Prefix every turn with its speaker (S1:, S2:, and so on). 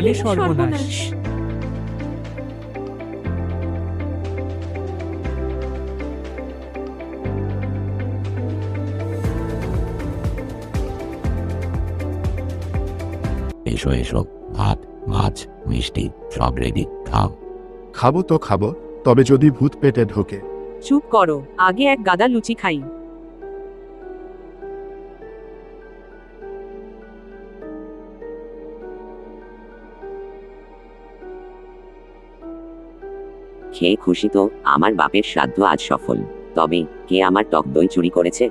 S1: হলে সর্বনাশ।
S2: এসো এসো, ভাত মাছ মিষ্টি সব রেডি, খাও।
S3: খাবো তো খাবো, তবে যদি ভূত পেটে ঢোকে।
S4: চুপ করো, আগে এক গাদা লুচি খাই।
S5: খেয়ে খুশি তো? আমার বাপের শ্রাদ্ধ আজ সফল। তবে কে আমার টক দই চুরি করেছে?